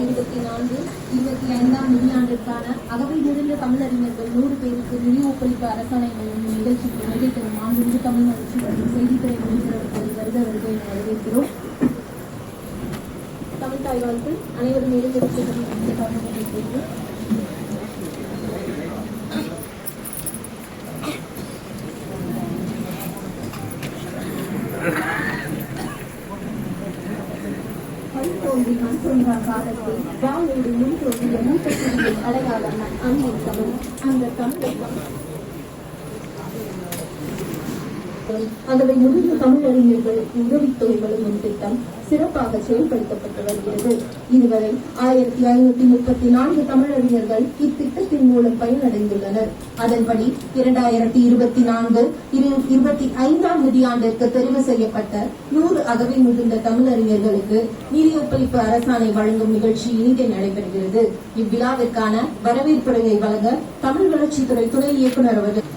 2024-25 நிதியாண்டிற்கான அகவை நிறைந்த தமிழறிஞர்கள் 100 பேருக்கு நிதி ஒப்பளிப்பு அரசாணை வழங்கும் நிகழ்ச்சிக்கு வருகை தரும் மாண்புமிகு தமிழ் வளர்ச்சி மற்றும் செய்தித்துறை அமைச்சர் வருக வருகை என வரவேற்கிறோம். தமிழ் தாய் வாழ்த்து. அனைவரும் எழுந்திருக்கிறது. காலத்தில் வாழோடு முன் தோன்றிய மூத்த குடியின் அடையாளம் அன்பின் அந்த தமிழகம் அகவை முதிர்ந்த தமிழறிஞர்கள் உதவித்தொகை வழங்கும் திட்டம் சிறப்பாக செயல்படுத்தப்பட்டு வருகிறது. இதுவரை 1534 தமிழறிஞர்கள் இத்திட்டத்தின் மூலம் பயனடைந்துள்ளனர். அதன்படி 2024-25 நிதியாண்டிற்கு தெரிவு செய்யப்பட்ட 100 அகவை முதிர்ந்த தமிழறிஞர்களுக்கு நிதி ஒப்பளிப்பு அரசாணை வழங்கும் நிகழ்ச்சி இங்கே நடைபெறுகிறது. இவ்விழாவிற்கான வரவேற்புரையை வழங்க தமிழ் வளர்ச்சித்துறை துணை இயக்குநர் அவர்கள்.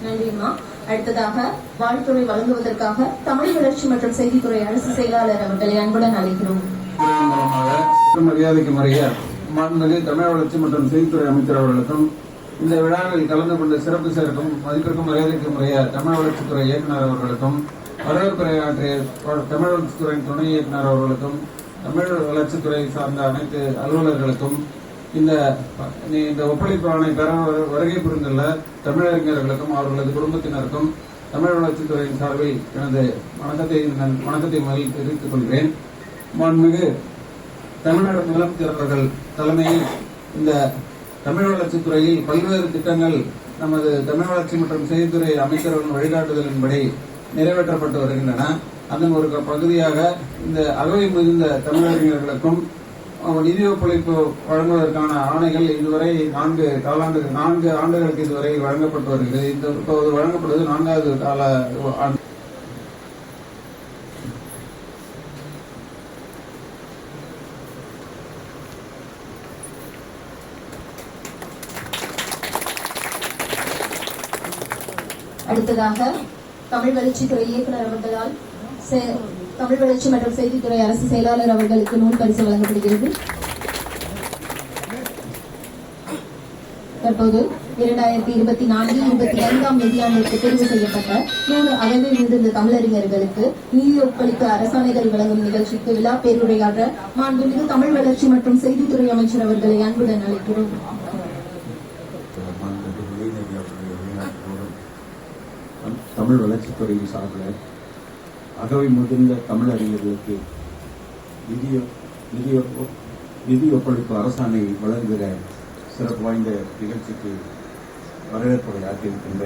நன்றிமா. அடுத்ததாக வாழ்த்துறை வழங்குவதற்காக தமிழ் வளர்ச்சி மற்றும் செய்தித்துறை அரசு செயலாளர் அவர்களை அன்புடன் அழைக்கிறோம். மரியாதைக்கு முறைய மாண்புமிகு தமிழ் வளர்ச்சி மற்றும் செய்தித்துறை அமைச்சர் அவர்களுக்கும் இந்த விழாவில் கலந்து கொண்டு சிறப்பு சேர்க்கும் மதிப்பிற்கும் மரியாதைக்கு முறைய தமிழ் வளர்ச்சித்துறை இயக்குநர் அவர்களுக்கும் வரவேற்புரையாற்றிய தமிழ் வளர்ச்சித்துறை துணை இயக்குநர் அவர்களுக்கும் தமிழ் வளர்ச்சித்துறை சார்ந்த அனைத்து அலுவலர்களுக்கும் இந்த ஒப்பளிப்பு ஆணை பெற வருகை புரிந்துள்ள தமிழறிஞர்களுக்கும் அவர்களது குடும்பத்தினருக்கும் தமிழ் வளர்ச்சித்துறையின் சார்பில் எனது வணக்கத்தை முதலில் தெரிவித்துக் கொள்கிறேன். மாண்புமிகு தமிழ்நாடு முதலமைச்சர் அவர்கள் தலைமையில் இந்த தமிழ் வளர்ச்சித்துறையில் பல்வேறு திட்டங்கள் நமது தமிழ் வளர்ச்சி மற்றும் செய்தித்துறை அமைச்சர்களின் வழிகாட்டுதலின்படி நிறைவேற்றப்பட்டு வருகின்றன. அதன் ஒரு பகுதியாக இந்த அகவை முதிர்ந்த தமிழறிஞர்களுக்கும் நிதி ஒப்பளிப்பு வழங்குவதற்கான ஆணைகள் இதுவரை 4 ஆண்டுகளுக்கு இதுவரை வழங்கப்பட்டு வருகிறது. இப்போது வழங்கப்படுவது 4வது கால ஆண்டு. அடுத்ததாக தமிழ் வளர்ச்சித்துறை இயக்குநர் அவர்களால் தமிழ் வளர்ச்சி மற்றும் செய்தித்துறை அரசு செயலாளர் அவர்களுக்கு நூல் பரிசு வழங்கப்படுகிறது. தற்போது 2024-25 நிதியாண்டிற்கு தெரிவு செய்யப்பட்ட 100 அகவை முதிர்ந்த தமிழறிஞர்களுக்கு நிதி ஒப்பளிப்பு அரசாணைகள் வழங்கும் நிகழ்ச்சிக்கு விழா பேருரையாற்ற மாண்புமிகு தமிழ் வளர்ச்சி மற்றும் செய்தித்துறை அமைச்சர் அவர்களை அன்புடன் அழைக்கிறோம். தமிழ் வளர்ச்சித்துறை சார்பில் அகவை முதிர்ந்த தமிழறிஞர்களுக்கு நிதி ஒப்பளிப்பு அரசாணை வழங்குகிற சிறப்பு வாய்ந்த நிகழ்ச்சிக்கு வரவேற்புரை ஆற்றியிருக்கின்ற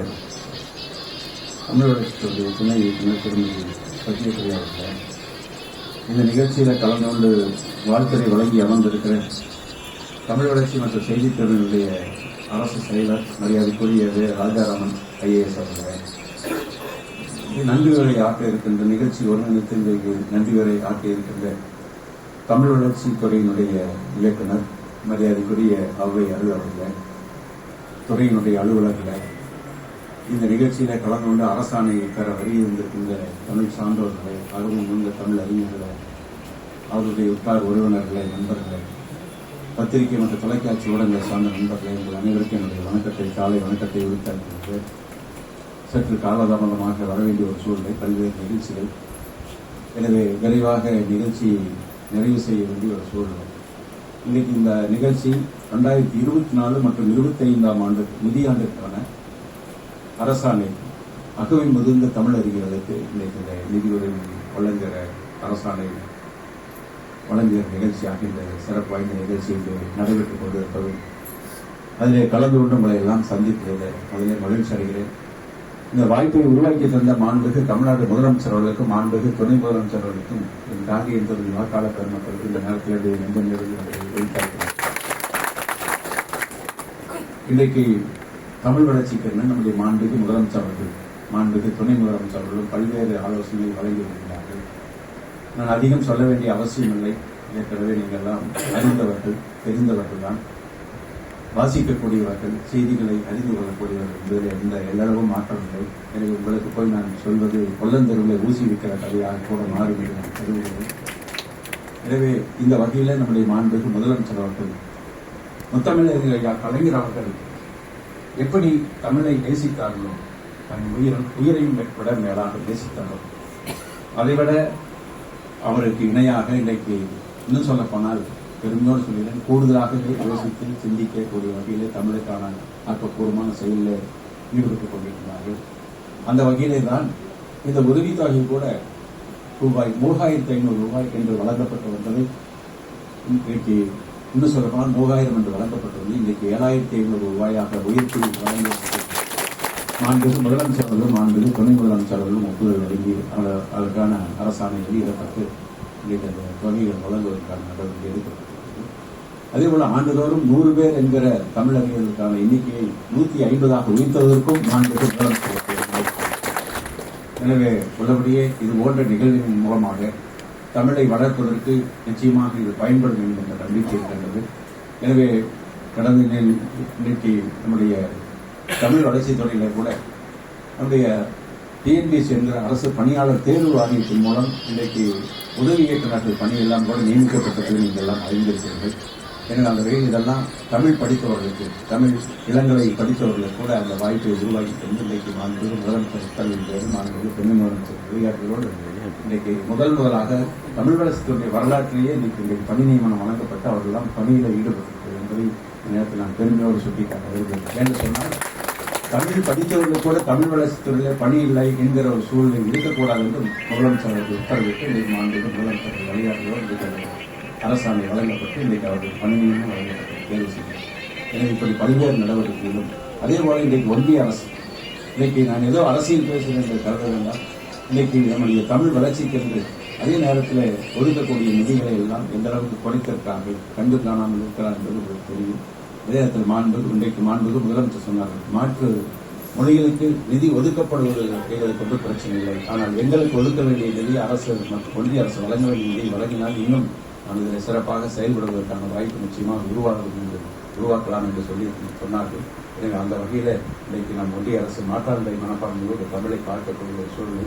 தமிழ் வளர்ச்சித்துறை துணை இயக்குநர் திருமதி சத்யபிரியா அவர்கள், இந்த நிகழ்ச்சியில் கலந்து கொண்டு வாழ்த்துறை வழங்கி அமர்ந்திருக்கிற தமிழ் வளர்ச்சி மற்றும் செய்தித்துறையினுடைய அரசு செயலர் மரியாதைக்குரிய ராஜாராமன் IAS அவர்கள், நன்றி உரை ஆற்ற இருக்கின்ற நிகழ்ச்சி ஒருங்கிணைத்து நன்றி உரை ஆற்ற இருக்கின்ற தமிழ் வளர்ச்சி துறையினுடைய இயக்குனர் மரியாதைக்குரிய அவை அலுவலர்கள், துறையினுடைய அலுவலர்கள், இந்த நிகழ்ச்சியில கலந்து கொண்டு அரசாணை பெற வருகின்ற தமிழ் சான்றோர்களை, அருகும் முந்த தமிழ் அறிஞர்களை, அவருடைய உற்றார் உறவினர்களை, நண்பர்களை, பத்திரிகை மற்றும் தொலைக்காட்சி ஊடகங்களை சார்ந்த நண்பர்களை, உங்கள் அனைவருக்கும் என்னுடைய காலை வணக்கத்தை உரித்தாக்குகிறேன். சற்று காலதாமதமாக வரவேண்டிய ஒரு சூழ்நிலை, பல்வேறு நிகழ்ச்சிகள், எனவே விரைவாக நிகழ்ச்சியை நிறைவு செய்ய வேண்டிய ஒரு சூழ்நிலை. இன்றைக்கு இந்த நிகழ்ச்சி 2024 மற்றும் 25 நிதியாண்டிற்கான அரசாணை அகவை முதிர்ந்த தமிழறிஞர்களுக்கு இன்றைக்கு இந்த நிதியுரை வழங்குகிற அரசாணை வழங்குகிற நிகழ்ச்சியாக இந்த சிறப்பு வாய்ந்த நிகழ்ச்சி இன்று நடைபெற்றுக் கொண்டிருப்பது, அதிலே கலந்து கொண்டு உங்களை எல்லாம் சந்தித்தது அதிலே மகிழ்ச்சி அடைகிறேன். இந்த வாய்ப்பை உருவாக்கி தந்த மாண்புக்கு தமிழ்நாடு முதலமைச்சர் அவர்களுக்கும் மாண்புக்கு துணை முதலமைச்சர் அவர்களுக்கும் தாங்கிய வாக்காள பெருமக்களுக்கு இந்த நேரத்தில் நெஞ்சம் வெளியிட்டார்கள். இன்றைக்கு தமிழ் வளர்ச்சிக்கு நம்முடைய மாண்புக்கு முதலமைச்சர் அவர்கள், மாண்புக்கு துணை முதலமைச்சர் அவர்களும் பல்வேறு ஆலோசனைகளை வழங்கி வருகிறார்கள். நான் அதிகம் சொல்ல வேண்டிய அவசியம் இல்லை. ஏற்கனவே நீங்கள் எல்லாம் அறிந்தவர்கள், தெரிந்தவர்கள் தான், வாசிக்கக்கூடியவர்கள், செய்திகளை அறிந்து கொள்ளக்கூடியவர்கள் என்பதில் எந்த எல்லளவும் மாற்றமில்லை. எனவே உங்களுக்கு போய் நான் சொல்வது கொல்லந்தெருவில் ஊசி விற்கிற கதையாக கூட மாறுகிறது. எனவே இந்த வகையில் நம்முடைய மாண்புக்கு முதலமைச்சர் அவர்கள் முத்தமிழறிஞர் ஐயா கலைஞர் அவர்கள் எப்படி தமிழை நேசித்தார்களோ தன் உயிரையும் விட மேலாக நேசித்தார்கள். அதைவிட அவருக்கு இணையாக இன்றைக்கு இன்னும் சொல்ல போனால் பெருமையோடு சொல்கிறேன், கூடுதலாகவே யோசித்து சிந்திக்கக்கூடிய வகையிலே தமிழுக்கான ஆக்கப்பூர்வமான செயலில் ஈடுபட்டுக் கொண்டிருக்கிறார்கள். அந்த வகையிலே தான் இந்த உதவித்தொகை கூட ரூபாய் 3500 ரூபாய் என்று வழங்கப்பட்டு வந்தது. இன்றைக்கு இன்னும் சொல்ல போனால் 3000 என்று வழங்கப்பட்டது. இன்றைக்கு 7500 ரூபாயாக உயர்த்தி வழங்கியிருக்கிறது. மாண்புமிகு முதலமைச்சர் அவர்களும் மாண்புமிகு துணை முதலமைச்சர் அவர்களும் ஒப்புதல் வழங்கி அதற்கான அரசாணை வெளியிடப்பட்டு இன்றைக்கு அந்த தொகைகள் வழங்குவதற்கான நடவடிக்கை எடுக்கப்பட்டிருக்கிறது. அதேபோல ஆண்டுதோறும் 100 பேர் என்கிற தமிழறிஞர்களுக்கான எண்ணிக்கையை 150ஆக உயர்த்துவதற்கும் மாண்புமிகு முதலமைச்சர். எனவே உள்ளபடியே இது போன்ற நிகழ்வின் மூலமாக தமிழை வளர்ப்பதற்கு நிச்சயமாக இது பயன்படும் என்கின்ற நம்பிக்கை இருக்கின்றது. எனவே கடந்த இன்றைக்கு நம்முடைய தமிழ் வளர்ச்சித் துறையில கூட நம்முடைய டிஎன்பிஎஸ்சி என்கிற அரசு பணியாளர் தேர்வு வாரியத்தின் மூலம் இன்றைக்கு உதவி இயக்குநர்கள் பணியெல்லாம் கூட நியமிக்கப்பட்டது நீங்கள் எல்லாம் அறிந்திருக்கிறீர்கள். எனவே அந்த வகையில் இதெல்லாம் தமிழ் படித்தவர்களுக்கு, தமிழ் இளங்கலை படித்தவர்களுக்கு கூட அந்த வாய்ப்பை உருவாக்கி தந்து இன்றைக்கு மாண்புமிகு முதலமைச்சர் உத்தரவின் பேரும் மாண்புமிகு துணை முதலமைச்சர் விளையாட்டுகளோடு இன்றைக்கு முதலாக தமிழ் வளர்ச்சித்துறை வரலாற்றிலேயே இன்றைக்கு பணி நியமனம் வழங்கப்பட்டு அவர்களெல்லாம் பணியில் ஈடுபட்டிருக்கிறது என்பதை இந்த நேரத்தில் நான் பெருமையோடு சுட்டிக்காட்ட விரும்புகிறேன். என்று சொன்னால் தமிழ் படித்தவர்கள் கூட தமிழ் வளர்ச்சித்துறையில் பணி இல்லை என்கிற ஒரு சூழ்நிலை இருக்கக்கூடாது என்று முதலமைச்சர் அவர்கள் உத்தரவிட்டு இன்றைக்கு மாண்புமிகு முதலமைச்சர் விளையாட்டுகளோடு அரசாணை வழங்கப்பட்டு இன்றைக்கு அவர்கள் பணி நியமனம் வழங்கப்பட்டு தேர்வு செய்தார். எனவே இப்படி பல்வேறு நடவடிக்கைகளும் அதே போல இன்றைக்கு ஒன்றிய அரசு இன்றைக்கு நான் ஏதோ அரசியல் பேசுகிறேன் என்று கருத வேண்டாம். இன்றைக்கு நம்முடைய தமிழ் வளர்ச்சிக்கு என்று அதே நேரத்தில் ஒதுக்கக்கூடிய நிதிகளை எல்லாம் எந்த அளவுக்கு குறைத்திருக்கிறார்கள், கண்டு காணாமல் இருக்கிறார் என்பது உங்களுக்கு தெரியும். அதே நேரத்தில் இன்றைக்கு மாண்புமிகு முதலமைச்சர் சொன்னார்கள், மாற்று மொழிகளுக்கு நிதி ஒதுக்கப்படுவது எங்களுக்கு ஒன்றும் பிரச்சனை இல்லை, ஆனால் எங்களுக்கு ஒதுக்க வேண்டிய நிதி அரசு மற்றும் ஒன்றிய அரசு வழங்க வேண்டிய நிதி வழங்கினால் இன்னும் நாம் இதில் சிறப்பாக செயல்படுவதற்கான வாய்ப்பு நிச்சயமாக உருவாக்கலாம் என்று சொன்னார்கள். எனவே அந்த வகையில் இன்றைக்கு நாம் ஒன்றிய அரசு மாற்றாண்மை மனப்பான்மையோடு தமிழை பார்க்கக்கூடிய சூழ்நிலை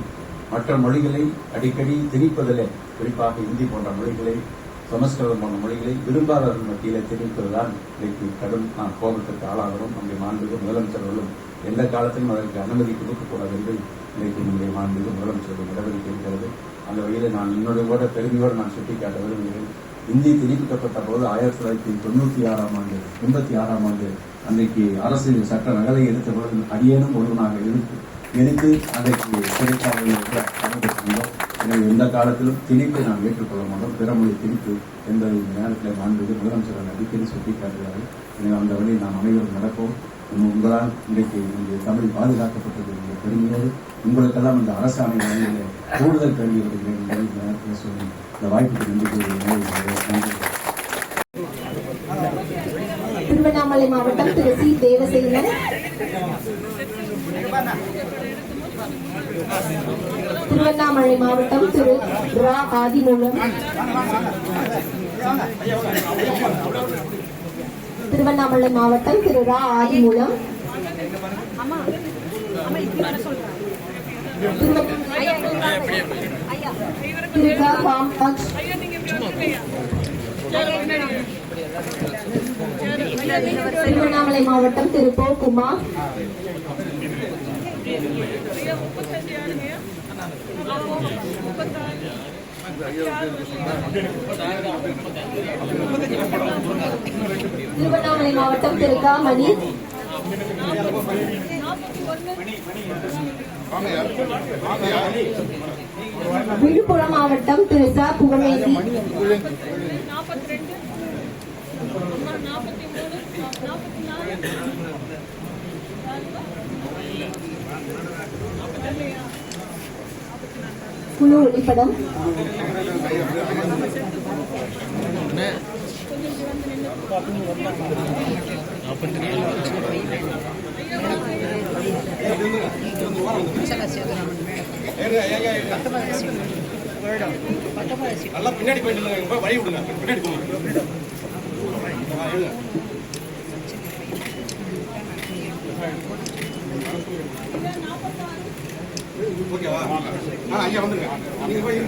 மற்ற மொழிகளை அடிக்கடி திணிப்பதிலே, குறிப்பாக இந்தி போன்ற மொழிகளை, சமஸ்கிருதம் போன்ற மொழிகளை விரும்பாதவர்கள் மத்தியிலே திணிப்பதுதான் இன்றைக்கு கடும் நாம் கோபத்திற்கு ஆளாகிறோம். நம்முடைய மாண்புமிகு முதலமைச்சர்களும் எந்த காலத்திலும் அதற்கு அனுமதி கொடுக்கக்கூடாது என்று இன்றைக்கு நம்முடைய மாண்புமிகு முதலமைச்சர்கள் நடவடிக்கை இருக்கிறது. அந்த வகையில் நான் என்னுடைய கூட பெருமையோடு நான் சுட்டிக்காட்ட விரும்புகிறேன். இந்தி திணிக்கப்பட்ட போது 1996ஆம் ஆண்டு 86ஆம் ஆண்டு அன்றைக்கு அரசு சட்ட நகலை எடுத்த பொழுது அடியேனும் ஒருவனாக எடுத்து அன்றைக்கு சிறைச்சாலையில். எனவே எந்த காலத்திலும் திணிப்பை நாம் ஏற்றுக்கொள்ள மாட்டோம். பிறமொழி திணிப்பு என்பதை இந்த நேரத்தில் மாண்புமிகு முதலமைச்சர்கள் அடிக்கடி சுட்டிக்காட்டுகிறார்கள். எனவே அந்த வழியில் நாம் அனைவரும் நடப்போம். உங்களால் இன்றைக்கு நம்முடைய தமிழ் பாதுகாக்கப்பட்டது என்ற பெருமையோடு உங்களுக்கெல்லாம் இந்த அரசாணை வழியிலே கூடுதல் கல்வி வருகிறேன் என்பதை இந்த நேரத்தில் சொல்லி இந்த வாய்ப்புக்கு நன்றி. திருவண்ணாமலை மாவட்டம் திரு சி தேவசேனன், திருவண்ணாமலை மாவட்டம் திரு ரா ஆதிமூலம், திருவண்ணாமலை மாவட்டம் திரு ரா ஆதிமூலம், திரு க காம்பாக்ஸ், திருவண்ணாமலை மாவட்டம் திரு போ குமார், திருவண்ணாமலை மாவட்டம் திரு க மணி, விழுப்புரம் மாவட்டம் திரு ச புகழேந்தி, குழு ஒளிப்படம், நல்லா பின்னாடி போயிட்டு வழி விடுங்க, பின்னாடி போங்க. ஓகேவா? ஐயா வந்துருங்க. நீங்க போய்